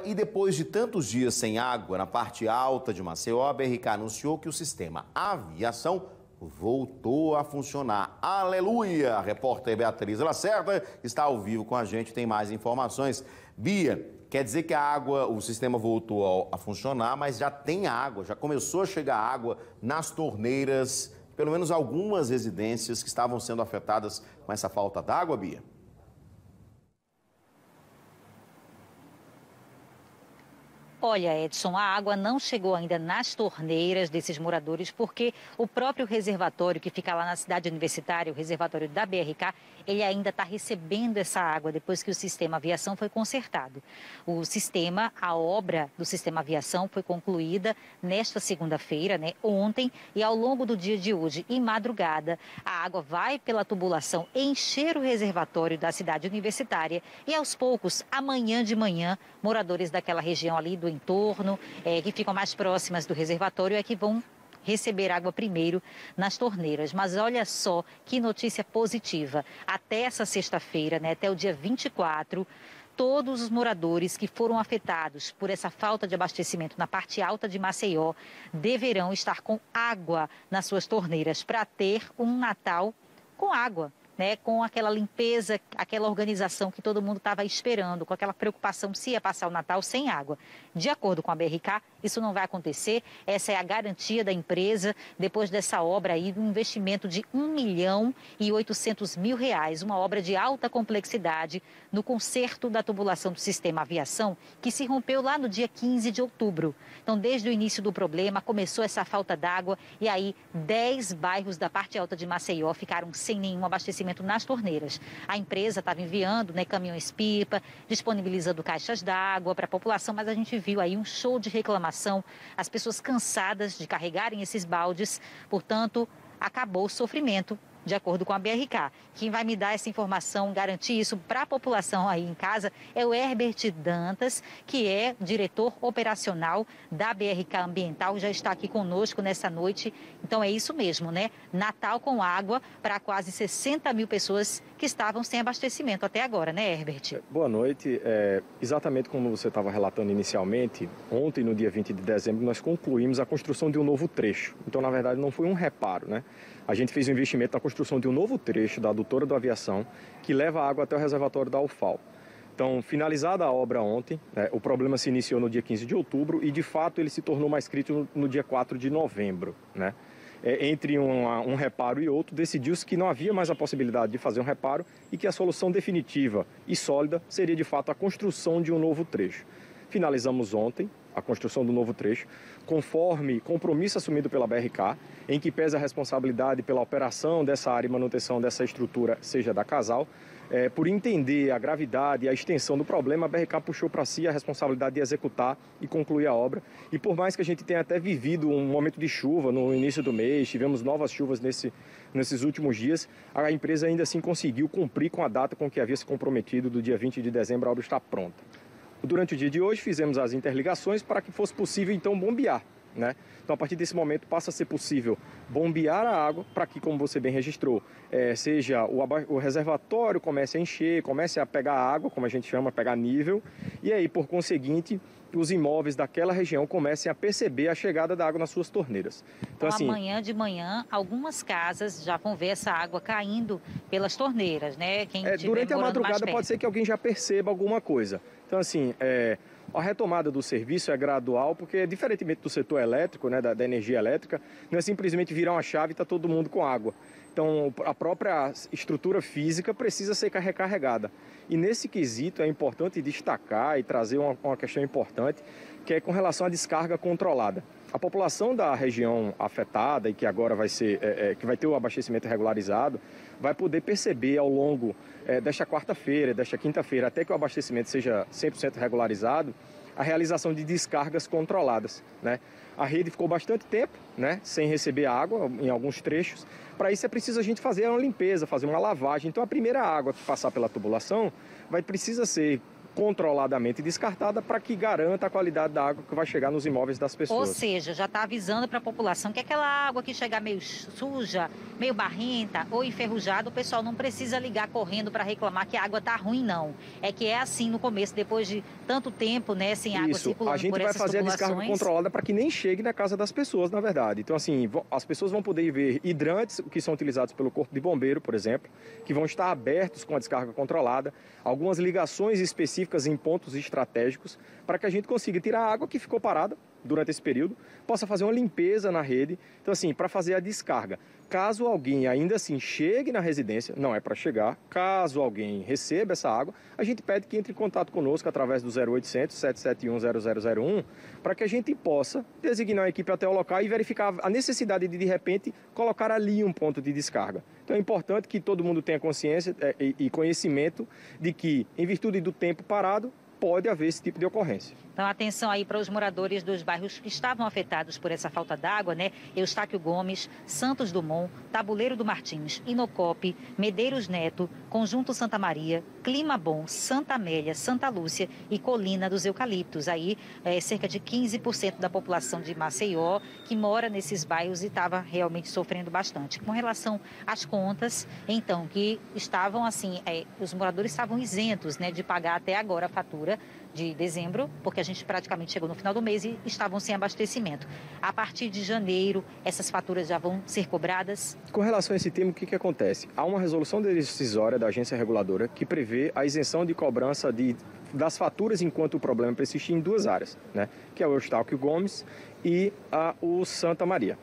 E depois de tantos dias sem água na parte alta de Maceió, a BRK anunciou que o sistema Aviação voltou a funcionar. Aleluia! A repórter Beatriz Lacerda está ao vivo com a gente, tem mais informações. Bia, quer dizer que o sistema voltou a funcionar, mas já tem água, já começou a chegar água nas torneiras, pelo menos algumas residências que estavam sendo afetadas com essa falta d'água, Bia? Olha, Edson, a água não chegou ainda nas torneiras desses moradores porque o próprio reservatório que fica lá na cidade universitária, o reservatório da BRK, ele ainda está recebendo essa água depois que o sistema Aviação foi consertado. A obra do sistema Aviação foi concluída nesta segunda-feira, ontem, e ao longo do dia de hoje e madrugada, a água vai pela tubulação encher o reservatório da cidade universitária e aos poucos, amanhã de manhã, moradores daquela região ali do entorno, que ficam mais próximas do reservatório, é que vão receber água primeiro nas torneiras. Mas olha só que notícia positiva. Até essa sexta-feira, até o dia 24, todos os moradores que foram afetados por essa falta de abastecimento na parte alta de Maceió deverão estar com água nas suas torneiras para ter um Natal com água. Com aquela limpeza, aquela organização que todo mundo estava esperando, com aquela preocupação se ia passar o Natal sem água. De acordo com a BRK, isso não vai acontecer. Essa é a garantia da empresa depois dessa obra aí, um investimento de R$1.800.000, uma obra de alta complexidade no conserto da tubulação do sistema Aviação, que se rompeu lá no dia 15 de outubro. Então, desde o início do problema, começou essa falta d'água e aí 10 bairros da parte alta de Maceió ficaram sem nenhum abastecimento nas torneiras. A empresa estava enviando caminhões-pipa, disponibilizando caixas d'água para a população, mas a gente viu aí um show de reclamação, as pessoas cansadas de carregarem esses baldes, portanto, acabou o sofrimento, de acordo com a BRK. Quem vai me dar essa informação, garantir isso para a população aí em casa, é o Herbert Dantas, que é diretor operacional da BRK Ambiental, já está aqui conosco nessa noite. Então é isso mesmo, Natal com água para quase 60 mil pessoas que estavam sem abastecimento até agora, Herbert? Boa noite. Exatamente como você estava relatando inicialmente, ontem, no dia 20 de dezembro, nós concluímos a construção de um novo trecho. Então, na verdade, não foi um reparo, A gente fez um investimento na construção de um novo trecho da adutora do Aviação, que leva a água até o reservatório da UFAL. Então, finalizada a obra ontem, o problema se iniciou no dia 15 de outubro e, de fato, ele se tornou mais crítico no dia 4 de novembro, Entre um reparo e outro, decidiu-se que não havia mais a possibilidade de fazer um reparo e que a solução definitiva e sólida seria, de fato, a construção de um novo trecho. Finalizamos ontem a construção do novo trecho, conforme compromisso assumido pela BRK, em que pesa a responsabilidade pela operação dessa área e manutenção dessa estrutura, seja da Casal. Por entender a gravidade e a extensão do problema, a BRK puxou para si a responsabilidade de executar e concluir a obra. E por mais que a gente tenha até vivido um momento de chuva no início do mês, tivemos novas chuvas nesses últimos dias, a empresa ainda assim conseguiu cumprir com a data com que havia se comprometido, do dia 20 de dezembro, a obra está pronta. Durante o dia de hoje, fizemos as interligações para que fosse possível, então, bombear, Então, a partir desse momento, passa a ser possível bombear a água para que, como você bem registrou, seja o reservatório comece a encher, comece a pegar água, como a gente chama, pegar nível, e aí, por conseguinte, os imóveis daquela região comecem a perceber a chegada da água nas suas torneiras. Então, amanhã de manhã, algumas casas já vão ver essa água caindo pelas torneiras, Durante a madrugada pode ser que alguém já perceba alguma coisa. Então, a retomada do serviço é gradual, porque, diferentemente do setor elétrico, da energia elétrica, não é simplesmente virar uma chave e está todo mundo com água. Então, a própria estrutura física precisa ser recarregada. E nesse quesito é importante destacar e trazer uma questão importante, que é com relação à descarga controlada. A população da região afetada e que agora que vai ter o abastecimento regularizado, vai poder perceber ao longo desta quarta-feira, desta quinta-feira, até que o abastecimento seja 100% regularizado, a realização de descargas controladas, A rede ficou bastante tempo, sem receber água em alguns trechos. Para isso é preciso a gente fazer uma limpeza, fazer uma lavagem. Então, a primeira água que passar pela tubulação precisa ser controladamente descartada para que garanta a qualidade da água que vai chegar nos imóveis das pessoas. Ou seja, já está avisando para a população que aquela água que chegar meio suja, meio barrenta ou enferrujada, o pessoal não precisa ligar correndo para reclamar que a água está ruim, não. É que é assim no começo, depois de tanto tempo, né, sem água circulando por essas tubulações. A gente vai fazer a descarga controlada para que nem chegue na casa das pessoas, na verdade. Então, assim, as pessoas vão poder ver hidrantes que são utilizados pelo Corpo de Bombeiro, por exemplo, que vão estar abertos com a descarga controlada, algumas ligações específicas em pontos estratégicos para que a gente consiga tirar a água que ficou parada durante esse período, possa fazer uma limpeza na rede. Então, assim, para fazer a descarga, caso alguém ainda assim chegue na residência, não é para chegar, caso alguém receba essa água, a gente pede que entre em contato conosco através do 0800 771 0001 para que a gente possa designar a equipe até o local e verificar a necessidade de repente, colocar ali um ponto de descarga. Então, é importante que todo mundo tenha consciência e conhecimento de que, em virtude do tempo parado, pode haver esse tipo de ocorrência. Então, atenção aí para os moradores dos bairros que estavam afetados por essa falta d'água, né? Eustáquio Gomes, Santos Dumont, Tabuleiro do Martins, Inocope, Medeiros Neto, Conjunto Santa Maria, Clima Bom, Santa Amélia, Santa Lúcia e Colina dos Eucaliptos. Aí, cerca de 15% da população de Maceió que mora nesses bairros e estava realmente sofrendo bastante. Com relação às contas, então, que estavam assim, os moradores estavam isentos, né, de pagar até agora a fatura de dezembro, porque a gente praticamente chegou no final do mês e estavam sem abastecimento. A partir de janeiro, essas faturas já vão ser cobradas? Com relação a esse tema, o que acontece? Há uma resolução decisória da agência reguladora que prevê a isenção de cobrança das faturas enquanto o problema persistir em duas áreas, né? Que é o Eustáquio Gomes e o Santa Maria.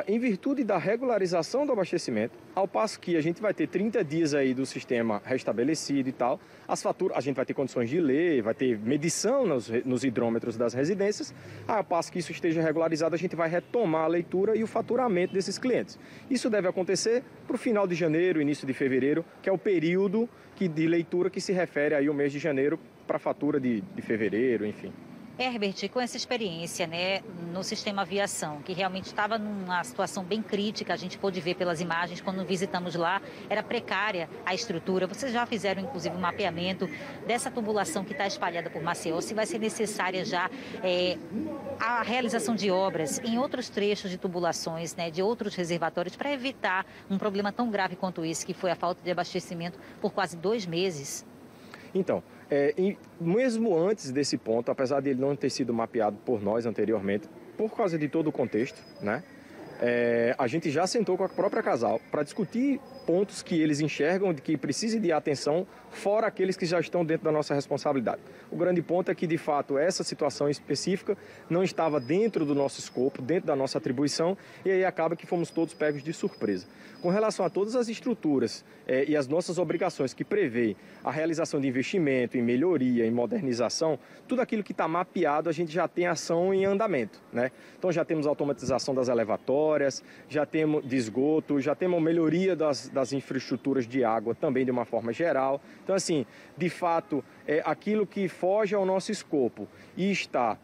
Em virtude da regularização do abastecimento, ao passo que a gente vai ter 30 dias aí do sistema restabelecido e tal, as faturas, a gente vai ter condições de ler, vai ter medição nos hidrômetros das residências, ao passo que isso esteja regularizado, a gente vai retomar a leitura e o faturamento desses clientes. Isso deve acontecer para o final de janeiro, início de fevereiro, que é o período de leitura que se refere aí ao mês de janeiro para a fatura de fevereiro, enfim. Herbert, com essa experiência, né, no sistema aviação, que realmente estava numa situação bem crítica, a gente pôde ver pelas imagens, quando visitamos lá, era precária a estrutura. Vocês já fizeram, inclusive, um mapeamento dessa tubulação que está espalhada por Maceió, se vai ser necessária já a realização de obras em outros trechos de tubulações, né, de outros reservatórios, para evitar um problema tão grave quanto esse, que foi a falta de abastecimento por quase 2 meses. Então, mesmo antes desse ponto, apesar de ele não ter sido mapeado por nós anteriormente, por causa de todo o contexto, né? A gente já sentou com a própria Casal para discutir pontos que eles enxergam de que precise de atenção, fora aqueles que já estão dentro da nossa responsabilidade. O grande ponto é que, de fato, essa situação específica não estava dentro do nosso escopo, dentro da nossa atribuição, e aí acaba que fomos todos pegos de surpresa. Com relação a todas as estruturas e as nossas obrigações que prevê a realização de investimento em melhoria, em modernização, tudo aquilo que está mapeado, a gente já tem ação em andamento, né? Então já temos automatização das elevatórias, já temos de esgoto, já temos melhoria das infraestruturas de água também de uma forma geral. Então, assim, de fato, aquilo que foge ao nosso escopo e está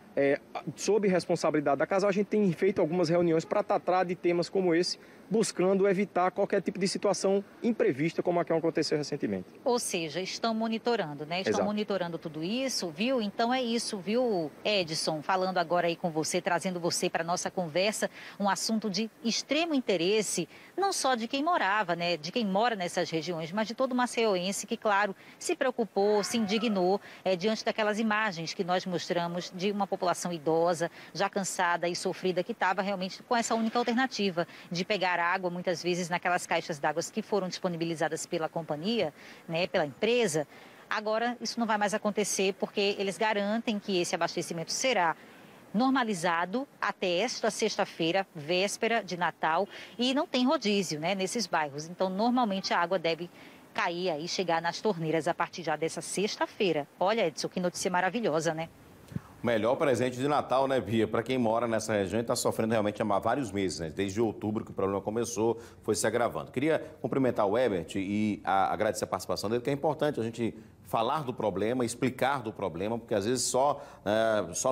sob responsabilidade da Casal, a gente tem feito algumas reuniões para tratar de temas como esse, buscando evitar qualquer tipo de situação imprevista como a que aconteceu recentemente. Ou seja, estão monitorando, né? Estão Exato. Monitorando tudo isso, viu? Então é isso, viu, Edson? Falando agora aí com você, trazendo você para a nossa conversa, um assunto de extremo interesse, não só de quem morava, né? De quem mora nessas regiões, mas de todo maceioense que, claro, se preocupou, se indignou diante daquelas imagens que nós mostramos de uma população idosa, já cansada e sofrida, que estava realmente com essa única alternativa de pegar água, muitas vezes naquelas caixas d'água que foram disponibilizadas pela companhia, né, pela empresa. Agora, isso não vai mais acontecer porque eles garantem que esse abastecimento será normalizado até esta sexta-feira, véspera de Natal, e não tem rodízio, né, nesses bairros. Então, normalmente a água deve cair aí, chegar nas torneiras a partir já dessa sexta-feira. Olha, Edson, que notícia maravilhosa, né? Melhor presente de Natal, né, Bia? Para quem mora nessa região e está sofrendo realmente há vários meses, né? Desde outubro que o problema começou, foi se agravando. Queria cumprimentar o Herbert e agradecer a participação dele, que é importante a gente falar do problema, explicar do problema, porque às vezes só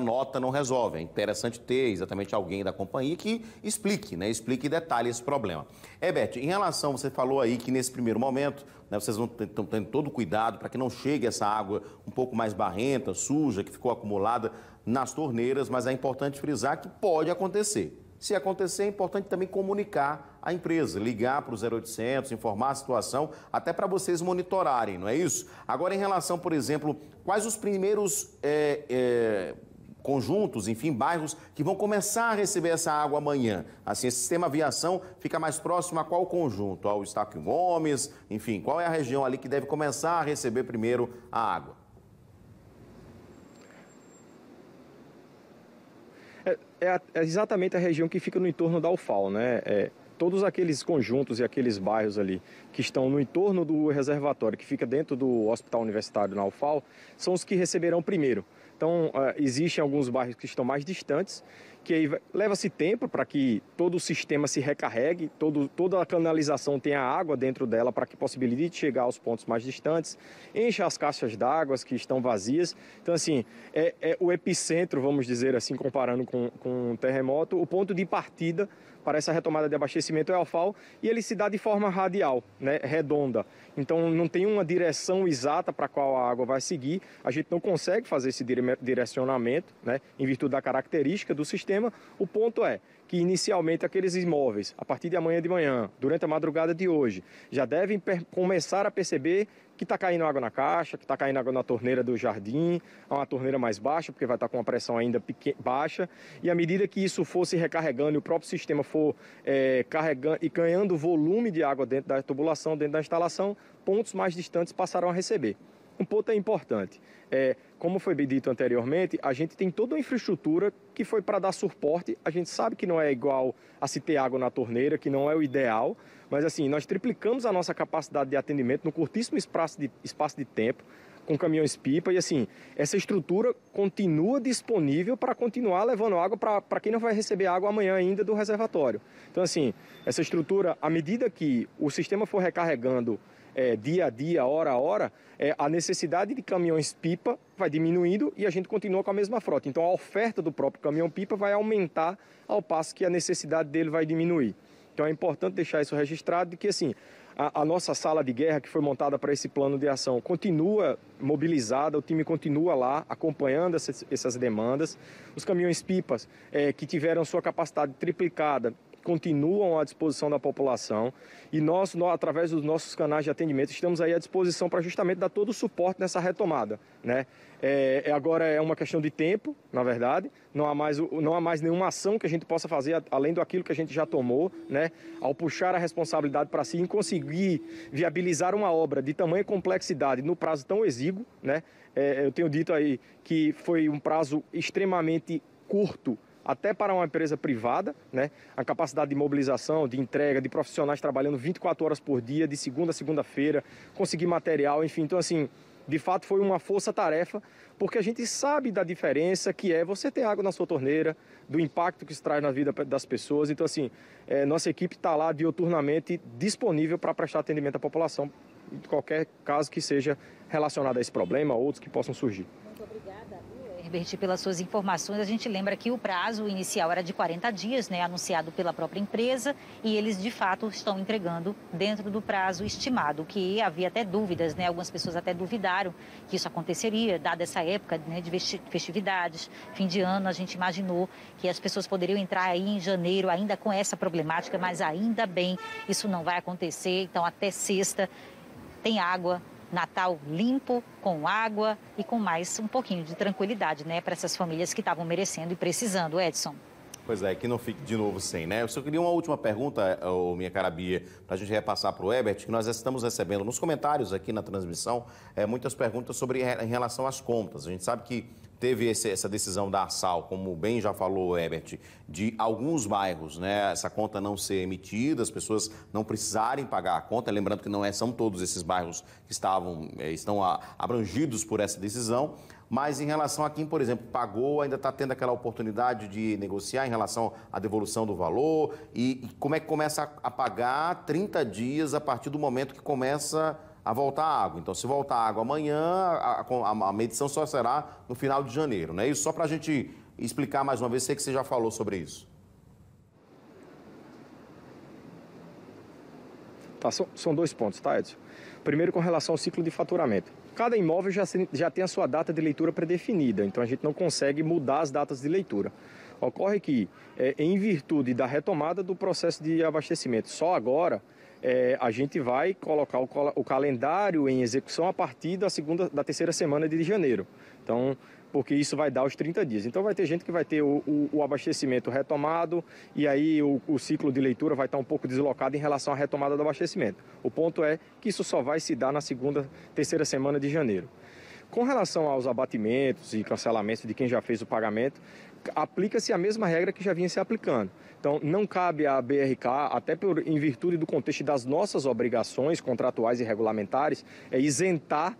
nota não resolve. É interessante ter exatamente alguém da companhia que explique, né? Explique e detalhe esse problema. Herbert, em relação, você falou aí que nesse primeiro momento, né, vocês estão tendo todo o cuidado para que não chegue essa água um pouco mais barrenta, suja, que ficou acumulada nas torneiras, mas é importante frisar que pode acontecer. Se acontecer, é importante também comunicar à empresa, ligar para o 0800, informar a situação, até para vocês monitorarem, não é isso? Agora, em relação, por exemplo, quais os primeiros conjuntos, enfim, bairros que vão começar a receber essa água amanhã? Assim, esse sistema aviação fica mais próximo a qual conjunto? Ao Estácio Gomes, enfim, qual é a região ali que deve começar a receber primeiro a água? É exatamente a região que fica no entorno da UFAL, né? Todos aqueles conjuntos e aqueles bairros ali que estão no entorno do reservatório, que fica dentro do Hospital Universitário na UFAL, são os que receberão primeiro. Então, existem alguns bairros que estão mais distantes, que aí leva-se tempo para que todo o sistema se recarregue, toda a canalização tenha água dentro dela para que possibilite chegar aos pontos mais distantes, encha as caixas d'água que estão vazias. Então, assim, é o epicentro, vamos dizer assim, comparando com um terremoto, o ponto de partida para essa retomada de abastecimento é a UFAL, e ele se dá de forma radial, né, redonda. Então, não tem uma direção exata para qual a água vai seguir. A gente não consegue fazer esse direcionamento, né, em virtude da característica do sistema. O ponto é que, inicialmente, aqueles imóveis, a partir de amanhã de manhã, durante a madrugada de hoje, já devem começar a perceber que está caindo água na caixa, que está caindo água na torneira do jardim, uma torneira mais baixa, porque vai estar com uma pressão ainda baixa. E à medida que isso for se recarregando e o próprio sistema for carregando e ganhando volume de água dentro da tubulação, dentro da instalação, pontos mais distantes passarão a receber. Um ponto é importante. Como foi bem dito anteriormente, a gente tem toda uma infraestrutura que foi para dar suporte. A gente sabe que não é igual a se ter água na torneira, que não é o ideal, mas assim, nós triplicamos a nossa capacidade de atendimento no curtíssimo espaço de tempo, com caminhões-pipa, e assim, essa estrutura continua disponível para continuar levando água para quem não vai receber água amanhã ainda do reservatório. Então assim, essa estrutura, à medida que o sistema for recarregando dia a dia, hora a hora, a necessidade de caminhões-pipa vai diminuindo e a gente continua com a mesma frota. Então a oferta do próprio caminhão-pipa vai aumentar ao passo que a necessidade dele vai diminuir. Então é importante deixar isso registrado de que assim, a nossa sala de guerra que foi montada para esse plano de ação continua mobilizada, o time continua lá acompanhando essas demandas. Os caminhões-pipas que tiveram sua capacidade triplicada continuam à disposição da população e nós, através dos nossos canais de atendimento, estamos aí à disposição para justamente dar todo o suporte nessa retomada, né? Agora é uma questão de tempo, na verdade, não há mais nenhuma ação que a gente possa fazer além daquilo que a gente já tomou, né? Ao puxar a responsabilidade para si em conseguir viabilizar uma obra de tamanha complexidade no prazo tão exíguo, né? Eu tenho dito aí que foi um prazo extremamente curto, até para uma empresa privada, né? A capacidade de mobilização, de entrega, de profissionais trabalhando 24 horas por dia, de segunda a segunda-feira, conseguir material, enfim. Então, assim, de fato foi uma força-tarefa, porque a gente sabe da diferença que é você ter água na sua torneira, do impacto que isso traz na vida das pessoas. Então, assim, nossa equipe está lá diuturnamente disponível para prestar atendimento à população, em qualquer caso que seja relacionado a esse problema, outros que possam surgir. Muito obrigada, Herbert, pelas suas informações. A gente lembra que o prazo inicial era de 40 dias, né, anunciado pela própria empresa, e eles de fato estão entregando dentro do prazo estimado, que havia até dúvidas, né, algumas pessoas até duvidaram que isso aconteceria, dada essa época, né, de festividades, fim de ano. A gente imaginou que as pessoas poderiam entrar aí em janeiro ainda com essa problemática, mas ainda bem, isso não vai acontecer. Então até sexta tem água, Natal limpo, com água e com mais um pouquinho de tranquilidade, né, para essas famílias que estavam merecendo e precisando, Edson. Pois é, que não fique de novo sem, né? Eu só queria uma última pergunta, minha cara Bia, para a gente repassar para o Herbert, que nós estamos recebendo nos comentários aqui na transmissão muitas perguntas em relação às contas. A gente sabe que teve essa decisão da ARSAL, como bem já falou, Herbert, de alguns bairros, né, essa conta não ser emitida, as pessoas não precisarem pagar a conta. Lembrando que não são todos esses bairros que estão abrangidos por essa decisão. Mas em relação a quem, por exemplo, pagou, ainda está tendo aquela oportunidade de negociar em relação à devolução do valor e como é que começa a pagar 30 dias a partir do momento que começa a voltar a água. Então, se voltar a água amanhã, a medição só será no final de janeiro, não é isso? Só para a gente explicar mais uma vez, sei que você já falou sobre isso. Tá, são 2 pontos, tá, Edson? Primeiro, com relação ao ciclo de faturamento. Cada imóvel já tem a sua data de leitura predefinida, então a gente não consegue mudar as datas de leitura. Ocorre que, em virtude da retomada do processo de abastecimento, só agora a gente vai colocar o calendário em execução a partir da terceira semana de janeiro. Então, porque isso vai dar os 30 dias. Então vai ter gente que vai ter o abastecimento retomado e aí o ciclo de leitura vai estar um pouco deslocado em relação à retomada do abastecimento. O ponto é que isso só vai se dar na terceira semana de janeiro. Com relação aos abatimentos e cancelamentos de quem já fez o pagamento, aplica-se a mesma regra que já vinha se aplicando. Então, não cabe à BRK, até em virtude do contexto das nossas obrigações contratuais e regulamentares, isentar,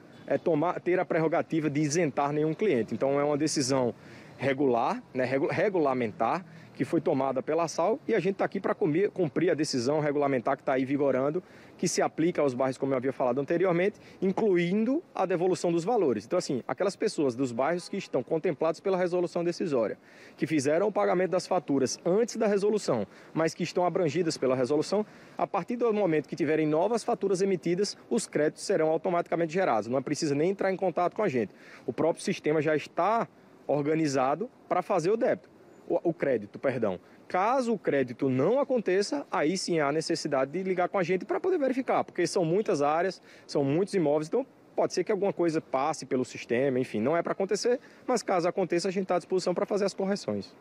ter a prerrogativa de isentar nenhum cliente. Então, é uma decisão regular, né, regulamentar, que foi tomada pela SAL e a gente está aqui para cumprir a decisão regulamentar que está aí vigorando, que se aplica aos bairros, como eu havia falado anteriormente, incluindo a devolução dos valores. Então, assim, aquelas pessoas dos bairros que estão contemplados pela resolução decisória, que fizeram o pagamento das faturas antes da resolução, mas que estão abrangidas pela resolução, a partir do momento que tiverem novas faturas emitidas, os créditos serão automaticamente gerados. Não é preciso nem entrar em contato com a gente. O próprio sistema já está organizado para fazer o crédito, perdão. Caso o crédito não aconteça, aí sim há necessidade de ligar com a gente para poder verificar, porque são muitas áreas, são muitos imóveis, então pode ser que alguma coisa passe pelo sistema, enfim, não é para acontecer, mas caso aconteça, a gente está à disposição para fazer as correções.